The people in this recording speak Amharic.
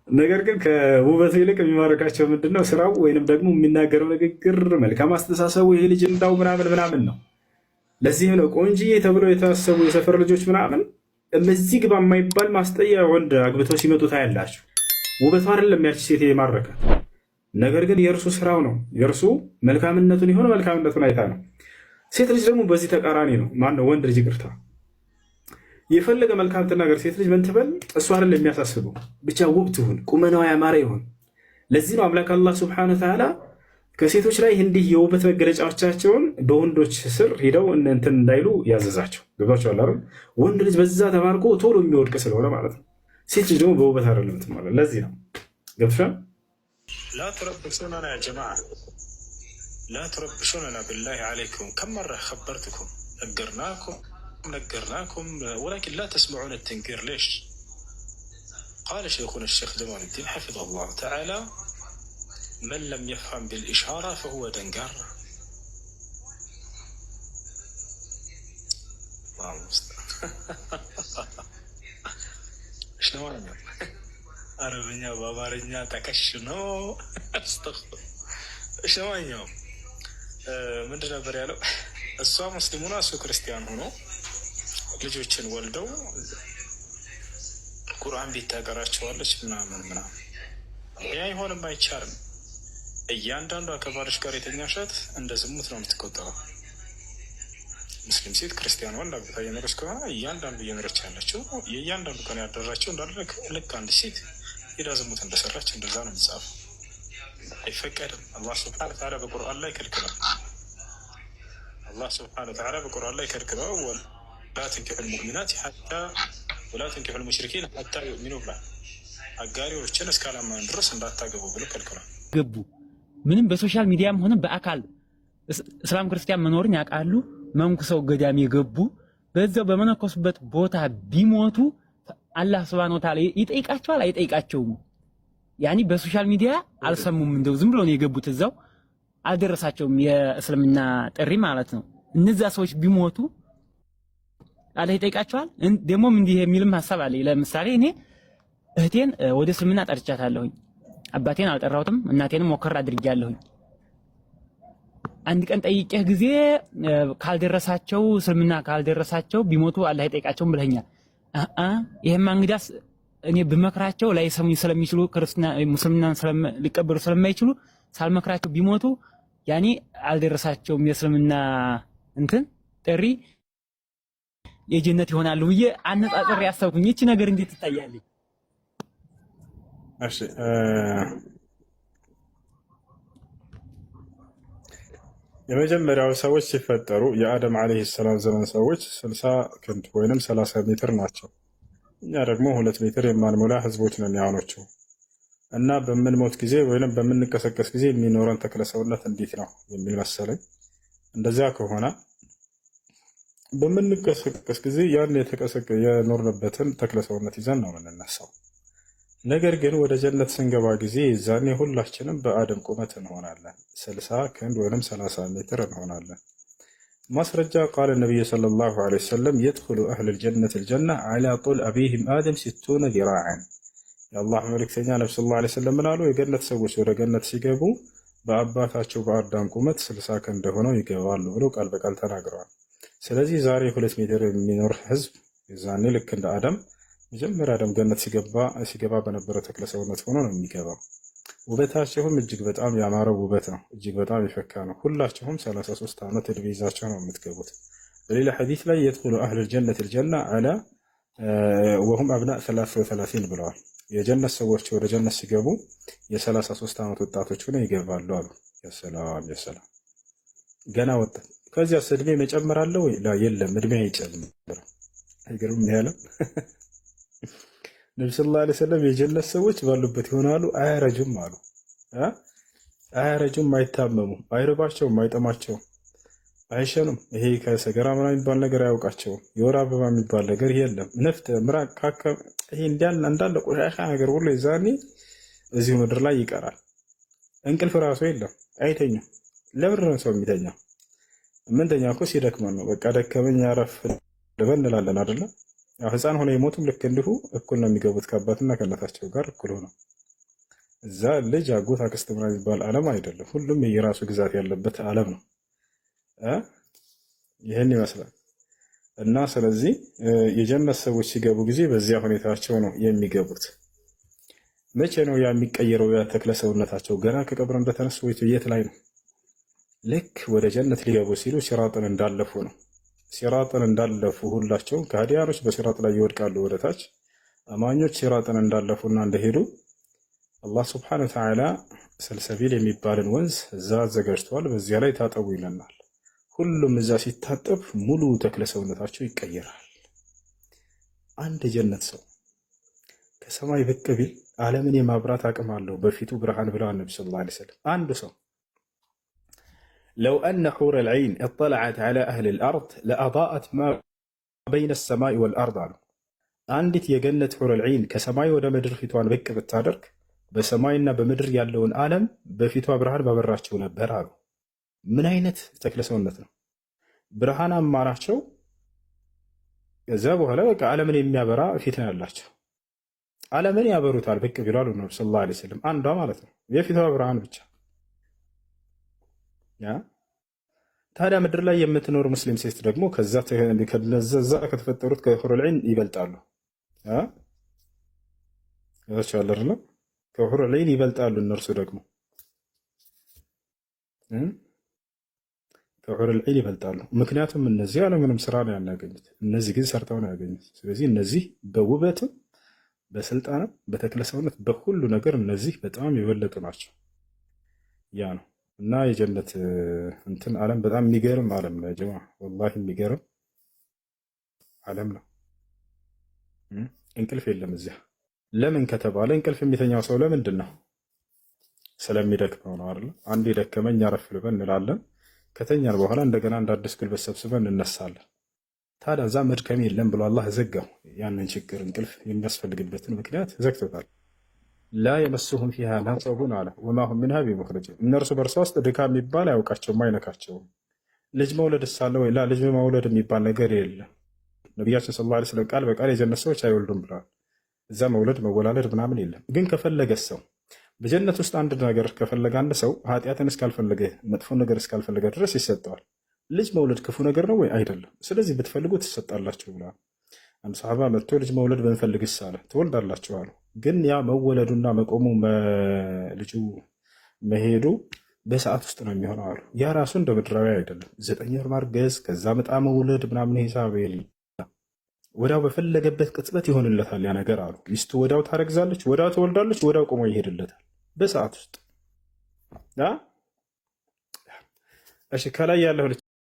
ነገር ግን ከውበቱ ይልቅ የሚማርካቸው ምንድነው? ስራው ወይንም ደግሞ የሚናገረው ንግግር፣ መልካም አስተሳሰቡ። ይሄ ልጅ እንዳው ምናምን ምናምን ነው። ለዚህም ነው ቆንጂዬ ተብለው የታሰቡ የሰፈር ልጆች ምናምን እዚህ ግባ የማይባል ማስጠያ ወንድ አግብተው ሲመጡ ታያላችሁ። ውበቱ አይደለም ያቺ ሴት የማረካት፣ ነገር ግን የእርሱ ስራው ነው። የእርሱ መልካምነቱን የሆነ መልካምነቱን አይታ ነው። ሴት ልጅ ደግሞ በዚህ ተቃራኒ ነው። ማነው ወንድ ልጅ ይቅርታ፣ የፈለገ መልካም ትናገር ሴት ልጅ ምን ትበል፣ እሱ አይደለም የሚያሳስበው፣ ብቻ ውብ ትሁን፣ ቁመናዋ ያማረ ይሁን። ለዚህ ነው አምላክ አላህ ሱብሓነሁ ወተዓላ ከሴቶች ላይ እንዲህ የውበት መገለጫዎቻቸውን በወንዶች ስር ሂደው እንትን እንዳይሉ ያዘዛቸው። ገብቷቸዋል አይደል? ወንድ ልጅ በዛ ተማርኮ ቶሎ የሚወድቅ ስለሆነ ማለት ነው። ሴት ልጅ ደግሞ በውበት አይደለም ትማለ። ለዚህ ነው ገብቷል። ላ ትረብሹነና ያ ጀማዓ ላ ትረብሹነና ቢላሂ ዓለይኩም ከም መራ ኸበርትኩም نقرناكم ولكن لا تسمعون التنكير. ليش؟ قال شيخنا الشيخ جمال الدين حفظه الله تعالى: من لم يفهم بالإشارة فهو دنقار. الله المستعان. شنو انا عربية بابارية تكشنو استغفر. شنو اليوم ምንድን ነበር ያለው? እሷ ሙስሊሙና እሱ ክርስቲያን ሆኖ ልጆችን ወልደው ቁርአን ቤት ታቀራቸዋለች ምናምን ምናምን። ያ አይሆንም፣ አይቻልም። እያንዳንዷ ከባልሽ ጋር የተኛሻት እንደ ዝሙት ነው የምትቆጠረው። ሙስሊም ሴት ክርስቲያን ወንድ አግብታ እየኖረች ከሆነ እያንዳንዱ እየኖረች ያለችው የእያንዳንዱ ቀን ያደራቸው እንዳለ ልክ አንድ ሴት ሄዳ ዝሙት እንደሰራች እንደዛ ነው የሚጻፈው። አይፈቀድም። አላህ ስብሐነ ወተዓላ በቁርአን ላይ ከልክሏል። አላህ ስብሐነ ወተዓላ በቁርአን ላይ ከልክሏል። ወላ ተንኪሑል ሙእሚናት ሐታ ወላ ተንኪሑል ሙሽሪኪን ሐታ ዩእሚኑ ብሏል። አጋሪዎችን እስካላመኑ ድረስ እንዳታገቡ ብሎ ከልክሏል። ገቡ ምንም በሶሻል ሚዲያም ሆነ በአካል እስላም ክርስቲያን መኖርን ያውቃሉ። መንኩሰው ገዳም የገቡ በዛው በመነኮሱበት ቦታ ቢሞቱ አላህ ስብሐነ ወተዓላ ይጠይቃቸዋል አይጠይቃቸውም? ያኒ በሶሻል ሚዲያ አልሰሙም፣ እንደው ዝም ብሎ ነው የገቡት፣ እዛው አልደረሳቸውም የእስልምና ጥሪ ማለት ነው። እነዛ ሰዎች ቢሞቱ አላህ ይጠይቃቸዋል? ደሞም እንዲህ የሚልም ሐሳብ አለ። ለምሳሌ እኔ እህቴን ወደ እስልምና ጠርቻታለሁኝ፣ አባቴን አልጠራሁትም፣ እናቴንም ሞከር አድርጌያለሁኝ። አንድ ቀን ጠይቄህ ጊዜ ካልደረሳቸው እስልምና ካልደረሳቸው ቢሞቱ አላህ ይጠይቃቸውም ብለኛል። ይሄማ እንግዲያስ እኔ በመክራቸው ላይ ሰሙኝ ስለሚችሉ ክርስቲና ሙስሊምናን ሊቀበሉ ስለማይችሉ ሳልመክራቸው ቢሞቱ ያኔ አልደረሳቸውም የእስልምና እንትን ጥሪ የጀነት ይሆናሉ ብዬ አነጻጽሬ ያሰብኩኝ። እቺ ነገር እንዴት ትታያለች? እሺ የመጀመሪያው ሰዎች ሲፈጠሩ የአደም አለይሂ ሰላም ዘመን ሰዎች 60 ክንድ ወይንም 30 ሜትር ናቸው። እኛ ደግሞ 2 ሜትር የማንሞላ ህዝቦች ነን ያኖቹ። እና በምንሞት ጊዜ ወይንም በምንቀሰቀስ ጊዜ የሚኖረን ተክለ ሰውነት እንዴት ነው የሚል መሰለኝ። እንደዚያ ከሆነ በምንቀሰቀስ ጊዜ ያን የኖርንበትን ተክለ ሰውነት ይዘን ነው የምንነሳው። ነገር ግን ወደ ጀነት ስንገባ ጊዜ ዛኔ ሁላችንም በአደም ቁመት እንሆናለን። 60 ክንድ ወይንም 30 ሜትር እንሆናለን። ማስረጃ ቃል ነቢዩ ሰለላሁ ዐለይሂ ወሰለም የድኹሉ አህለል ጀነት አልጀና ዐላ ጡል አቢሂም አደም 60 ዚራዐን። የአላህ መልእክተኛ ነብዩ ሰለላሁ ዐለይሂ ወሰለም ምን አሉ? የገነት ሰዎች ወደ ገነት ሲገቡ በአባታቸው በአዳም ቁመት 60 ክንድ ሆነው ይገባሉ ብለው ቃል በቃል ተናግረዋል። ስለዚህ ዛሬ 2 ሜትር የሚኖር ህዝብ ዛኔ ልክ እንደ አደም መጀመሪያ አደም ገነት ሲገባ በነበረ ተክለ ሰውነት ሆኖ ነው የሚገባው። ውበታቸውም እጅግ በጣም ያማረ ውበት ነው፣ እጅግ በጣም የፈካ ነው። ሁላቸውም 33 ዓመት እድሜ ይዛቸው ነው የምትገቡት። በሌላ ሐዲስ ላይ የድኹሉ አህለል ጀነት አልጀና ዐላ ወሁም አብናእ 33 ብለዋል። የጀነት ሰዎች ወደ ጀነት ሲገቡ የ33 ዓመት ወጣቶች ሆነው ይገባሉ አሉ። የሰላም ገና ወጣት። ከዚያስ እድሜ መጨመር አለ ወይ? የለም፣ እድሜ አይጨምርም። አይገርም ያለው ነብዩ ሰለላሁ ዐለይሂ ወሰለም የጀነት ሰዎች ባሉበት ይሆናሉ፣ አያረጁም አሉ። አያረጁም፣ አይታመሙም፣ አይርባቸውም፣ አይጠማቸውም፣ አይሸኑም። ይሄ ከሰገራ ምናምን የሚባል ነገር አያውቃቸውም። የወር አበባ የሚባል ነገር የለም። ነፍጥ፣ ምራቅ፣ ካካ፣ ይሄ እንዳለ ቆሻሻ ነገር ሁሉ የዛኔ እዚሁ ምድር ላይ ይቀራል። እንቅልፍ ራሱ የለም፣ አይተኙም። ለምንድን ነው ሰው የሚተኛው? የምንተኛው እኮ ሲደክመን ነው። በቃ ደከመኝ አረፍ ልበል እንላለን አይደለ? ህፃን ሆነ የሞቱም ልክ እንዲሁ እኩል ነው የሚገቡት ከአባትና ከእናታቸው ጋር እኩል ሆነው። እዛ ልጅ አጎት አክስት ምናምን የሚባል ዓለም አይደለም። ሁሉም የራሱ ግዛት ያለበት ዓለም ነው። ይህን ይመስላል። እና ስለዚህ የጀነት ሰዎች ሲገቡ ጊዜ በዚያ ሁኔታቸው ነው የሚገቡት። መቼ ነው ያ የሚቀየረው? ያ ተክለ ሰውነታቸው ገና ከቀብር እንደተነሱ ወይ የት ላይ ነው? ልክ ወደ ጀነት ሊገቡ ሲሉ ሲራጥን እንዳለፉ ነው። ሲራጥን እንዳለፉ ሁላቸውም ከሃዲያኖች በሲራጥ ላይ ይወድቃሉ ወደታች። አማኞች ሲራጥን እንዳለፉና እንደሄዱ አላህ ስብሐነሁ ወተዓላ ሰልሰቢል የሚባልን ወንዝ እዛ አዘጋጅተዋል። በዚያ ላይ ታጠቡ ይለናል። ሁሉም እዛ ሲታጠብ ሙሉ ተክለ ሰውነታቸው ይቀየራል። አንድ ጀነት ሰው ከሰማይ ብቅ ቢል ዓለምን የማብራት አቅም አለው። በፊቱ ብርሃን ብለዋል ነቢ ሰለላሁ ዐለይሂ ወሰለም። አንዱ ሰው ለው አነ ሑረ ልዐይን እጠለዐት ዐላ አህሊ ልአርድ ለአዳአት ማ በይነ ሰማይ ወልአርድ አሉ። አንዲት የገነት ሑረ ልዐይን ከሰማይ ወደ ምድር ፊቷን ብቅ ብታደርግ በሰማይና በምድር ያለውን ዓለም በፊቷ ብርሃን ባበራቸው ነበር አሉ። ምን አይነት ተክለ ሰውነት ነው! ብርሃናማ ናቸው። ከዛ በኋላ በቃ ዓለምን የሚያበራ ፊት ነው ያላቸው። ዓለምን ያበሩታል ብቅ ቢላሉ ነብዩ ሰለላሁ ዐለይሂ ወሰለም። አንዷ ማለት ነው የፊቷ ብርሃን ብቻ። ታዲያ ምድር ላይ የምትኖር ሙስሊም ሴት ደግሞ ከዛ ከተፈጠሩት ከሑረል ዐይን ይበልጣሉ። ከሑረል ዐይን ይበልጣሉ እነርሱ ደግሞ ከሑረል ዐይን ይበልጣሉ። ምክንያቱም እነዚህ ያለምንም ስራ ነው ያገኙት፣ እነዚህ ግን ሰርተው ነው ያገኙት። ስለዚህ እነዚህ በውበትም በስልጣንም በተክለ ሰውነት በሁሉ ነገር እነዚህ በጣም የበለጡ ናቸው። ያ ነው እና የጀነት እንትን ዓለም በጣም የሚገርም ዓለም ነው ጀማ፣ ወላሂ የሚገርም ዓለም ነው። እንቅልፍ የለም እዚያ። ለምን ከተባለ እንቅልፍ የሚተኛው ሰው ለምንድን ነው? ስለሚደክመው ነው አይደል? አንድ የደከመኝ አረፍ ልበል እንላለን። ከተኛን በኋላ እንደገና እንደ አዲስ ጉልበት ሰብስበን እንነሳለን። ታዲያ እዛ መድከም የለም ብሎ አላህ ዘጋው። ያንን ችግር እንቅልፍ የሚያስፈልግበትን ምክንያት ዘግቶታል። ላ የመሱሁም ፊሃ ነሰቡን አለ ወማ ሁም ሚንሃ ቢሙኽረጂን። እነርሱ በእርሷ ውስጥ ድካም የሚባል አያውቃቸውም፣ አይነካቸውም። ልጅ መውለድ ሳለ ወይ ላ ልጅ መውለድ የሚባል ነገር የለም። ነቢያችን ሰለላሁ ዐለይሂ ወሰለም ቃል በቃል የጀነት ሰዎች አይወልዱም ብለዋል። እዛ መውለድ መወላለድ ምናምን የለም። ግን ከፈለገ ሰው በጀነት ውስጥ አንድ ነገር ከፈለገ አንድ ሰው ኃጢአትን እስካልፈለገ መጥፎ ነገር እስካልፈለገ ድረስ ይሰጠዋል። ልጅ መውለድ ክፉ ነገር ነው ወይ? አይደለም። ስለዚህ ብትፈልጉ ትሰጣላችሁ ብለዋል። አንድ ሰሃባ መጥቶ ልጅ መውለድ ብንፈልግስ አለ። ትወልዳላችሁ አሉ። ግን ያ መወለዱና መቆሙ ልጁ መሄዱ በሰዓት ውስጥ ነው የሚሆነው አሉ። ያ ራሱ እንደ ምድራዊ አይደለም። 9 ወር ማርገዝ ከዛ መጣ መውለድ ምናምን ሂሳብ የለም። ወዲያው በፈለገበት ቅጽበት ይሆንለታል ያ ነገር አሉ። ሚስቱ ወዲያው ታረግዛለች፣ ወዲያው ትወልዳለች፣ ወዲያው ቆሞ ይሄድለታል በሰዓት ውስጥ። እሺ ከላይ ያለው